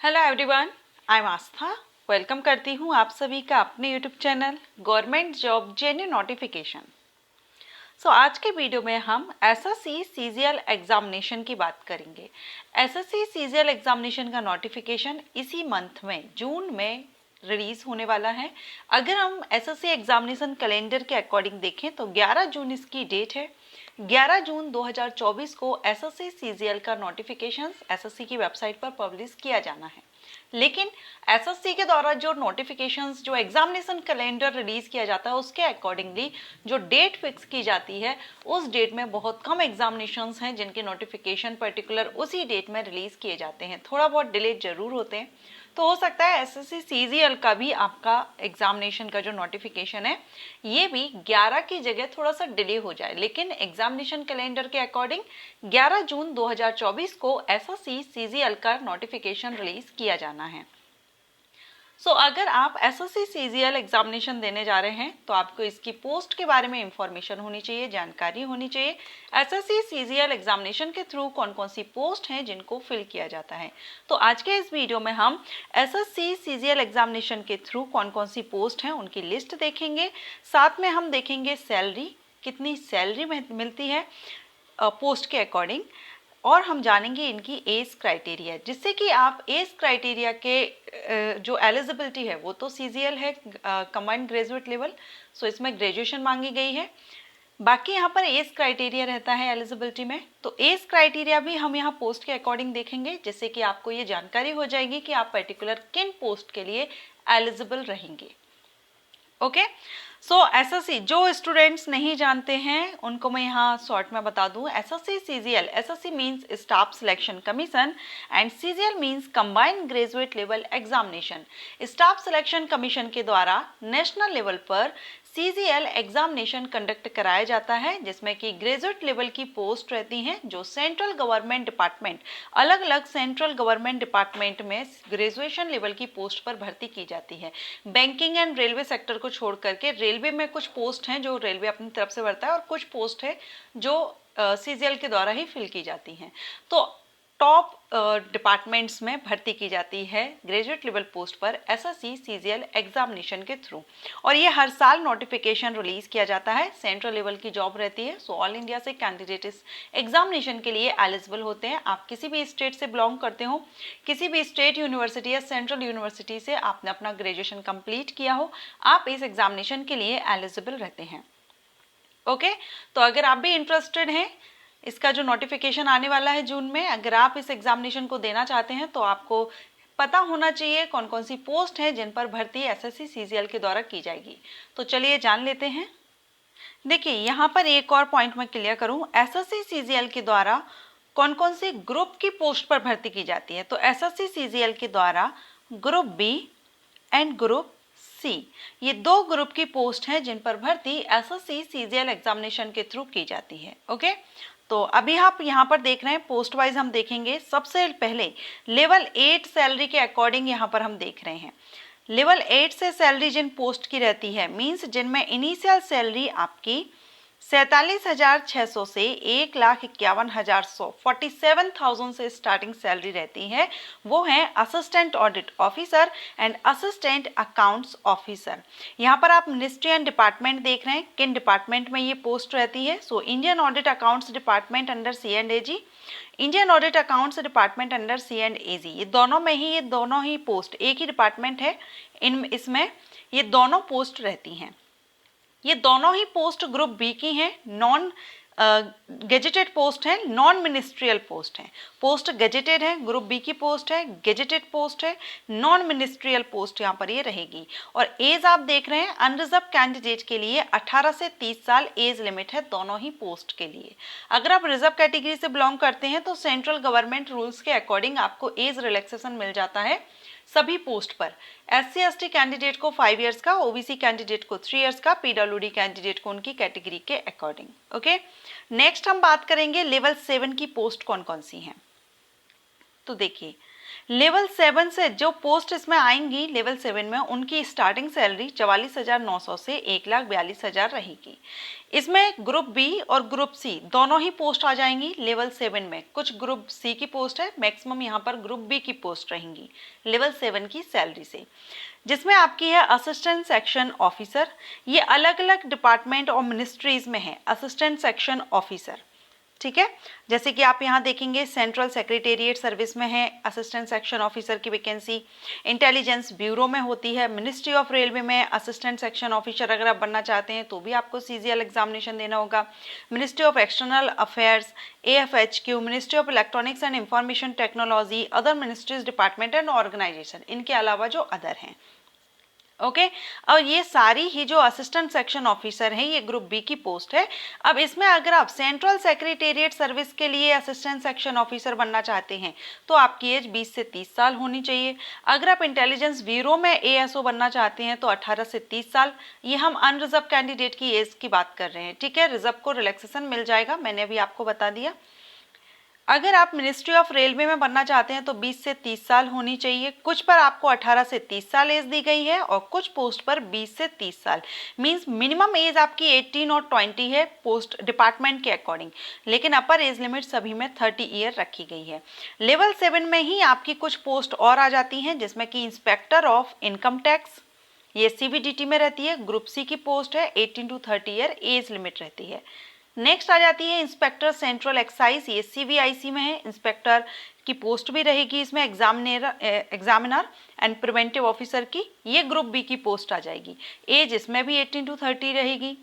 Hello everyone, I am Aastha. Welcome करती हूँ आप सभी का अपने YouTube channel government job genuine notification. आज के वीडियो में हम एसएससी सीजीएल एग्जामिनेशन की बात करेंगे। एसएससी सीजीएल एग्जामिनेशन का नोटिफिकेशन इसी मंथ में जून में रिलीज होने वाला है। अगर हम एसएससी एग्जामिनेशन कैलेंडर के अकॉर्डिंग देखें तो 11 जून इसकी डेट है। 11 जून 2024 को एसएससी सीजीएल का नोटिफिकेशन एसएससी की वेबसाइट पर पब्लिश किया जाना है। लेकिन एसएससी के द्वारा जो नोटिफिकेशंस जो एग्जामिनेशन कैलेंडर रिलीज किया जाता है उसके अकॉर्डिंगली जो डेट फिक्स की जाती है उस डेट में बहुत कम एग्जामिनेशंस हैं जिनके नोटिफिकेशन पर्टिकुलर उसी डेट में रिलीज किए जाते हैं। थोड़ा बहुत डिले जरूर होते हैं, तो हो सकता है एसएससी सीजीएल का भी आपका एग्जामिनेशन का जो नोटिफिकेशन है ये भी 11 की जगह थोड़ा सा डिले हो जाए। लेकिन एग्जामिनेशन कैलेंडर के अकॉर्डिंग 11 जून 2024 को एसएससी सीजीएल का नोटिफिकेशन रिलीज किया जाना है। अगर आप एसएससी सीजीएल एग्जामिनेशन देने जा रहे हैं तो आपको इसकी पोस्ट के बारे में इंफॉर्मेशन होनी चाहिए, जानकारी होनी चाहिए। एसएससी सीजीएल एग्जामिनेशन के थ्रू कौन कौन सी पोस्ट हैं जिनको फिल किया जाता है। तो आज के इस वीडियो में हम एसएससी सीजीएल एग्जामिनेशन के थ्रू कौन कौन सी पोस्ट हैं उनकी लिस्ट देखेंगे। साथ में हम देखेंगे सैलरी, कितनी सैलरी मिलती है पोस्ट के अकॉर्डिंग, और हम जानेंगे इनकी एज क्राइटेरिया, जिससे कि आप एज क्राइटेरिया के जो एलिजिबिलिटी है वो तो सीजीएल है कंबाइंड ग्रेजुएट लेवल, सो इसमें ग्रेजुएशन मांगी गई है। बाकी यहाँ पर एज क्राइटेरिया रहता है एलिजिबिलिटी में, तो एज क्राइटेरिया भी हम यहाँ पोस्ट के अकॉर्डिंग देखेंगे, जिससे कि आपको ये जानकारी हो जाएगी कि आप पर्टिकुलर किन पोस्ट के लिए एलिजिबल रहेंगे। ओके, एसएससी जो स्टूडेंट्स नहीं जानते हैं उनको मैं यहाँ शॉर्ट में बता दूं। SSC CGL, SSC means staff selection commission and CGL means combined graduate level examination. Staff selection commission के द्वारा नेशनल लेवल पर सीजीएल एग्जामिनेशन कंडक्ट कराया जाता है, जिसमें कि ग्रेजुएट लेवल की पोस्ट रहती हैं जो सेंट्रल गवर्नमेंट डिपार्टमेंट, अलग अलग सेंट्रल गवर्नमेंट डिपार्टमेंट में ग्रेजुएशन लेवल की पोस्ट पर भर्ती की जाती है। बैंकिंग एंड रेलवे सेक्टर को छोड़ करके रेलवे में कुछ पोस्ट हैं जो रेलवे अपनी तरफ से भरता है और कुछ पोस्ट है जो सीजीएल के द्वारा ही फिल की जाती हैं। तो टॉप डिपार्टमेंट्स में भर्ती की जाती है ग्रेजुएट लेवल पोस्ट पर एसएससी सीजीएल एग्जामिनेशन के थ्रू, और ये हर साल नोटिफिकेशन रिलीज किया जाता है। सेंट्रल लेवल की जॉब रहती है, सो ऑल इंडिया से कैंडिडेट इस एग्जामिनेशन के लिए एलिजिबल होते हैं। आप किसी भी स्टेट से बिलोंग करते हो, किसी भी स्टेट यूनिवर्सिटी या सेंट्रल यूनिवर्सिटी से आपने अपना ग्रेजुएशन कंप्लीट किया हो, आप इस एग्जामिनेशन के लिए एलिजिबल रहते हैं। ओके, तो अगर आप भी इंटरेस्टेड हैं, इसका जो नोटिफिकेशन आने वाला है जून में, अगर आप इस एग्जामिनेशन को देना चाहते हैं तो आपको पता होना चाहिए कौन कौन सी पोस्ट है जिन पर भर्ती एसएससी सीजीएल के द्वारा की जाएगी। तो चलिए जान लेते हैं। देखिए यहाँ पर एक और पॉइंट मैं क्लियर करूं, एसएससी सीजीएल के द्वारा कौन कौन से ग्रुप की पोस्ट पर भर्ती की जाती है। तो एसएससी सीजीएल के द्वारा group B and group C, ये दो ग्रुप की पोस्ट है जिन पर भर्ती एसएससी सीजीएल एग्जामिनेशन के थ्रू की जाती है। ओके, तो अभी आप यहाँ पर देख रहे हैं पोस्ट वाइज हम देखेंगे। सबसे पहले लेवल 8 सैलरी के अकॉर्डिंग यहाँ पर हम देख रहे हैं। लेवल 8 से सैलरी जिन पोस्ट की रहती है, मींस जिनमें इनिशियल सैलरी आपकी 47,600 से 1,51,100 47,000 से स्टार्टिंग सैलरी रहती है, वो हैं assistant audit officer and assistant accounts officer. यहाँ पर आप मिनिस्ट्री एंड डिपार्टमेंट देख रहे हैं, किन डिपार्टमेंट में ये पोस्ट रहती है। Indian audit accounts department under C&AG, Indian audit accounts department under C&AG, ये दोनों ही पोस्ट एक ही डिपार्टमेंट है, इसमें ये दोनों पोस्ट रहती हैं। ये दोनों ही पोस्ट ग्रुप बी की हैं, नॉन गेजेटेड पोस्ट है, नॉन मिनिस्ट्रियल पोस्ट है। पोस्ट गेजेटेड है, ग्रुप बी की पोस्ट है, गेजेटेड पोस्ट है, नॉन मिनिस्ट्रियल पोस्ट यहाँ पर ये रहेगी। और एज आप देख रहे हैं, अनरिजर्व कैंडिडेट के लिए 18 से 30 साल एज लिमिट है दोनों ही पोस्ट के लिए। अगर आप रिजर्व कैटेगरी से बिलोंग करते हैं तो सेंट्रल गवर्नमेंट रूल्स के अकॉर्डिंग आपको एज रिलैक्सेशन मिल जाता है सभी पोस्ट पर। SC/ST कैंडिडेट को 5 इयर्स का, OBC कैंडिडेट को 3 इयर्स का, PWD कैंडिडेट को उनकी कैटेगरी के अकॉर्डिंग। ओके, नेक्स्ट हम बात करेंगे लेवल 7 की पोस्ट कौन कौन सी हैं। तो देखिए लेवल 7 से जो पोस्ट इसमें आएंगी लेवल 7 में, उनकी स्टार्टिंग सैलरी 44,900 से 1,42,000 रहेगी। इसमें ग्रुप बी और ग्रुप सी दोनों ही पोस्ट आ जाएंगी लेवल 7 में। कुछ ग्रुप सी की पोस्ट है, मैक्सिमम यहाँ पर ग्रुप बी की पोस्ट रहेंगी लेवल 7 की सैलरी से, जिसमें आपकी है असिस्टेंट सेक्शन ऑफिसर। ये अलग अलग डिपार्टमेंट और मिनिस्ट्रीज में है असिस्टेंट सेक्शन ऑफिसर, ठीक है। जैसे कि आप यहाँ देखेंगे सेंट्रल सेक्रेटेरिएट सर्विस में है असिस्टेंट सेक्शन ऑफिसर की वैकेंसी, इंटेलिजेंस ब्यूरो में होती है, मिनिस्ट्री ऑफ रेलवे में असिस्टेंट सेक्शन ऑफिसर अगर आप बनना चाहते हैं तो भी आपको सीजीएल एग्जामिनेशन देना होगा, ministry of external affairs, AFHQ, ministry of electronics and information technology, other ministries department and organisation, इनके अलावा जो अदर हैं, ओके। और ये सारी ही जो असिस्टेंट सेक्शन ऑफिसर हैं ये ग्रुप बी की पोस्ट है। अब इसमें अगर आप सेंट्रल सेक्रेटेरिएट सर्विस के लिए असिस्टेंट सेक्शन ऑफिसर बनना चाहते हैं तो आपकी एज 20 से 30 साल होनी चाहिए। अगर आप इंटेलिजेंस ब्यूरो में ASO बनना चाहते हैं तो 18 से 30 साल। ये हम अनरिजर्व कैंडिडेट की एज की बात कर रहे हैं, ठीक है। रिजर्व को रिलैक्सेशन मिल जाएगा, मैंने अभी आपको बता दिया। अगर आप मिनिस्ट्री ऑफ रेलवे में बनना चाहते हैं तो 20 से 30 साल होनी चाहिए। कुछ पर आपको 18 से 30 साल एज दी गई है और कुछ पोस्ट पर 20 से 30 साल, मींस मिनिमम एज आपकी 18 और 20 है पोस्ट डिपार्टमेंट के अकॉर्डिंग, लेकिन अपर एज लिमिट सभी में 30 ईयर रखी गई है। लेवल 7 में ही आपकी कुछ पोस्ट और आ जाती हैं, जिसमें कि इंस्पेक्टर ऑफ इनकम टैक्स, ये CBDT में रहती है। ग्रुप सी की पोस्ट है, 18 to 30 ईयर एज लिमिट रहती है। नेक्स्ट आ जाती है इंस्पेक्टर सेंट्रल एक्साइज, ये CVIC में है। इंस्पेक्टर की पोस्ट भी रहेगी इसमें, एग्जामिनर एंड प्रिवेंटिव ऑफिसर की, ये ग्रुप बी की पोस्ट आ जाएगी। एज इसमें भी 18 to 30 रहेगी।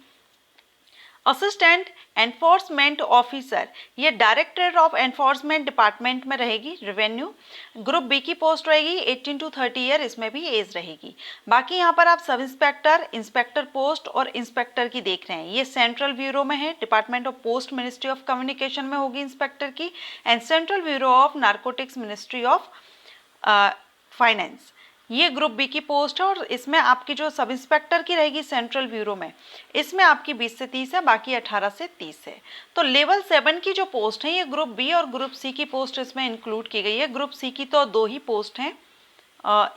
असिस्टेंट एनफोर्समेंट ऑफिसर, ये डायरेक्टर ऑफ एनफोर्समेंट डिपार्टमेंट में रहेगी, रेवेन्यू। ग्रुप बी की पोस्ट रहेगी, 18 to 30 ईयर इसमें भी एज रहेगी। बाकी यहाँ पर आप सब इंस्पेक्टर, इंस्पेक्टर पोस्ट और इंस्पेक्टर की देख रहे हैं, ये सेंट्रल ब्यूरो में है, department of post, ministry of communication में होगी इंस्पेक्टर की, and central bureau of narcotics, ministry of finance, ये ग्रुप बी की पोस्ट है। और इसमें आपकी जो सब इंस्पेक्टर की रहेगी सेंट्रल ब्यूरो में, इसमें आपकी 20 से 30 है, बाकी 18 से 30 है। तो लेवल 7 की जो पोस्ट है ये ग्रुप बी और ग्रुप सी की पोस्ट इसमें इंक्लूड की गई है। ग्रुप सी की तो 2 ही पोस्ट हैं,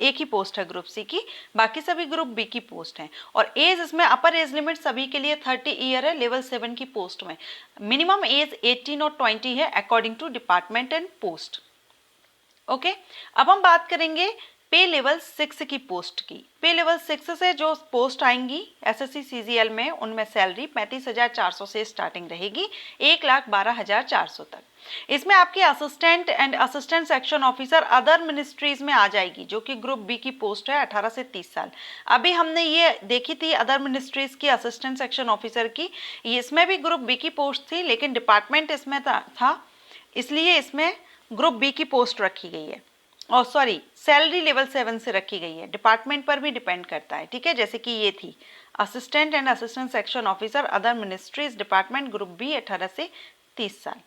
एक ही पोस्ट है ग्रुप सी की, बाकी सभी ग्रुप बी की पोस्ट हैं। और एज इसमें अपर एज लिमिट सभी के लिए 30 ईयर है लेवल 7 की पोस्ट में। मिनिमम एज 18 और 20 है according to department and post, okay. अब हम बात करेंगे पे लेवल 6 की पोस्ट की। पे लेवल 6 से जो पोस्ट आएंगी SSC CGL में, उनमें सैलरी 35,400 से स्टार्टिंग रहेगी 1,12,400 तक। इसमें आपकी assistant and assistant section officer other ministries में आ जाएगी, जो कि ग्रुप बी की पोस्ट है, 18 से 30 साल। अभी हमने ये देखी थी अदर मिनिस्ट्रीज की असिस्टेंट सेक्शन ऑफिसर की, इसमें भी ग्रुप बी की पोस्ट थी, लेकिन डिपार्टमेंट इसमें था, इसलिए इसमें ग्रुप बी की पोस्ट रखी गई है। और सॉरी, सैलरी लेवल 7 से रखी गई है, डिपार्टमेंट पर भी डिपेंड करता है, ठीक है। जैसे कि ये थी assistant and assistant section officer other ministries department group B 18 से 30 साल।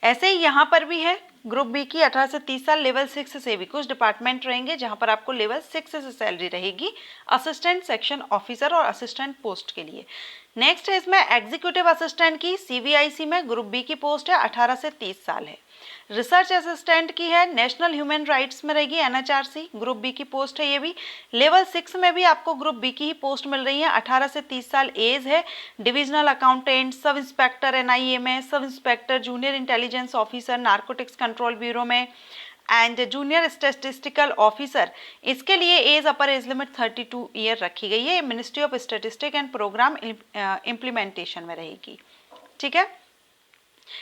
ऐसे ही यहाँ पर भी है ग्रुप बी की 18 से 30 साल। लेवल 6 से भी कुछ डिपार्टमेंट रहेंगे जहाँ पर आपको लेवल 6 से सैलरी रहेगी असिस्टेंट सेक्शन ऑफिसर और असिस्टेंट पोस्ट के लिए। नेक्स्ट है इसमें एग्जीक्यूटिव असिस्टेंट की, CVIC में ग्रुप बी की पोस्ट है, 18 से 30 साल है। रिसर्च असिस्टेंट की है, नेशनल ह्यूमन राइट्स में रहेगी, NHRC, ग्रुप बी की पोस्ट है। ये भी लेवल 6 में भी आपको ग्रुप बी की ही पोस्ट मिल रही है, 18 से 30 साल एज है। Divisional accountant, sub inspector NIA में, sub inspector junior intelligence officer narcotics control bureau में, एंड जूनियर स्टैटिस्टिकल ऑफिसर, इसके लिए age upper age limit 32 year रखी गई है। Ministry of statistic and programme implementation में रहेगी, ठीक है।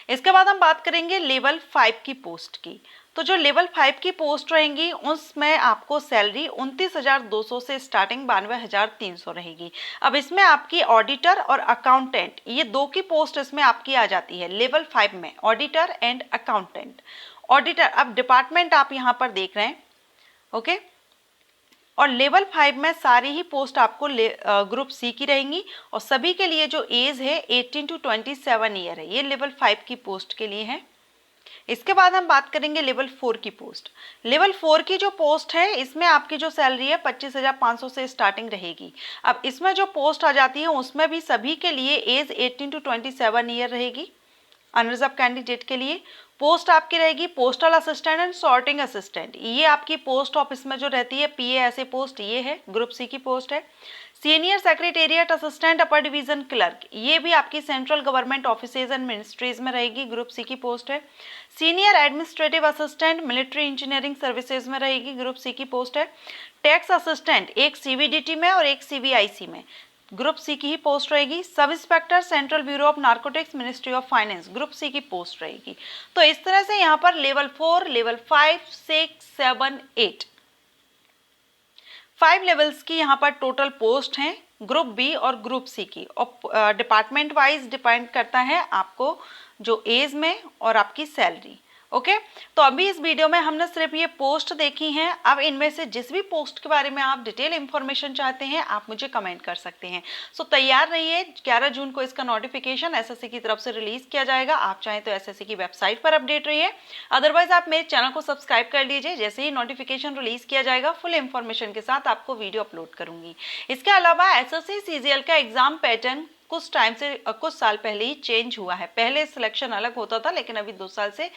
इसके बाद हम बात करेंगे लेवल 5 की पोस्ट की। तो जो लेवल 5 की पोस्ट रहेंगी उसमें आपको सैलरी 29,200 से स्टार्टिंग 92,300 रहेगी। अब इसमें आपकी ऑडिटर और अकाउंटेंट, ये 2 की पोस्ट इसमें आपकी आ जाती है लेवल 5 में, ऑडिटर एंड अकाउंटेंट। ऑडिटर, अब डिपार्टमेंट आप यहाँ पर देख रहे हैं, ओके। और लेवल 5 में सारी ही पोस्ट आपको ग्रुप सी की रहेंगी और सभी के लिए जो एज है 18 to 27 ईयर है, ये लेवल 5 की पोस्ट के लिए है। इसके बाद हम बात करेंगे लेवल 4 की पोस्ट। लेवल 4 की जो पोस्ट है इसमें आपकी जो सैलरी है 25,500 से स्टार्टिंग रहेगी। अब इसमें जो पोस्ट आ जाती है उसमें भी सभी के लिए एज 18 to 27 ईयर रहेगी, अनरिजर्व कैंडिडेट के लिए। पोस्ट आपकी रहेगी postal assistant and sorting assistant, ये आपकी पोस्ट ऑफिस में जो रहती है पीए ऐसे पोस्ट, ये है ग्रुप सी की पोस्ट है। Senior secretariat assistant upper division clerk, ये भी आपकी central government offices and ministries में रहेगी, ग्रुप सी की पोस्ट है। Senior administrative assistant military engineering services में रहेगी, ग्रुप सी की पोस्ट है। टैक्स असिस्टेंट एक सीबीडीटी में और एक सीबीआईसी में, ग्रुप सी की ही पोस्ट रहेगी। Sub inspector central bureau of narcotics ministry of finance, group C की पोस्ट रहेगी। तो इस तरह से यहाँ पर लेवल 4, लेवल 5, 6, 7, 8 5 लेवल्स की यहाँ पर टोटल पोस्ट हैं ग्रुप बी और ग्रुप सी की, और डिपार्टमेंट वाइज डिपेंड करता है आपको जो एज में और आपकी सैलरी। ओके तो अभी इस वीडियो में हमने सिर्फ ये पोस्ट देखी हैं। अब इनमें से जिस भी पोस्ट के बारे में आप डिटेल इंफॉर्मेशन चाहते हैं आप मुझे कमेंट कर सकते हैं। सो तैयार रहिए, 11 जून को इसका नोटिफिकेशन एसएससी की तरफ से रिलीज किया जाएगा। आप चाहें तो एसएससी की वेबसाइट पर अपडेट रहिए, अदरवाइज आप मेरे चैनल को सब्सक्राइब कर लीजिए। जैसे ही नोटिफिकेशन रिलीज किया जाएगा फुल इंफॉर्मेशन के साथ आपको वीडियो अपलोड करूंगी। इसके अलावा एसएससी सीजीएल का एग्जाम पैटर्न कुछ टाइम से कुछ साल पहले ही चेंज हुआ है। पहले सिलेक्शन अलग होता था, लेकिन अभी 2 साल से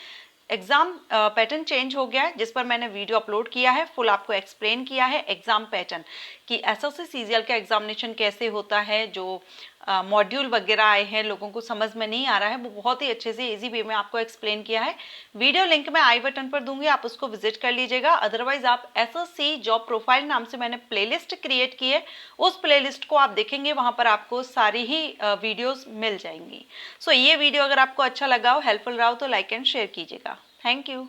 एग्जाम पैटर्न चेंज हो गया है, जिस पर मैंने वीडियो अपलोड किया है, फुल आपको एक्सप्लेन किया है एग्जाम पैटर्न कि एसएससी सीजीएल का एग्जामिनेशन कैसे होता है। जो मॉड्यूल वगैरह आए हैं लोगों को समझ में नहीं आ रहा है, वो बहुत ही अच्छे से इजी वे में आपको एक्सप्लेन किया है। वीडियो लिंक मैं आई बटन पर दूंगी, आप उसको विजिट कर लीजिएगा। अदरवाइज आप एसएससी जॉब प्रोफाइल नाम से मैंने प्लेलिस्ट क्रिएट की है, उस प्लेलिस्ट को आप देखेंगे, वहां पर आपको सारी ही वीडियोस मिल जाएंगी। सो ये वीडियो अगर आपको अच्छा लगा हो, हेल्पफुल रहा हो, तो लाइक एंड शेयर कीजिएगा। Thank you.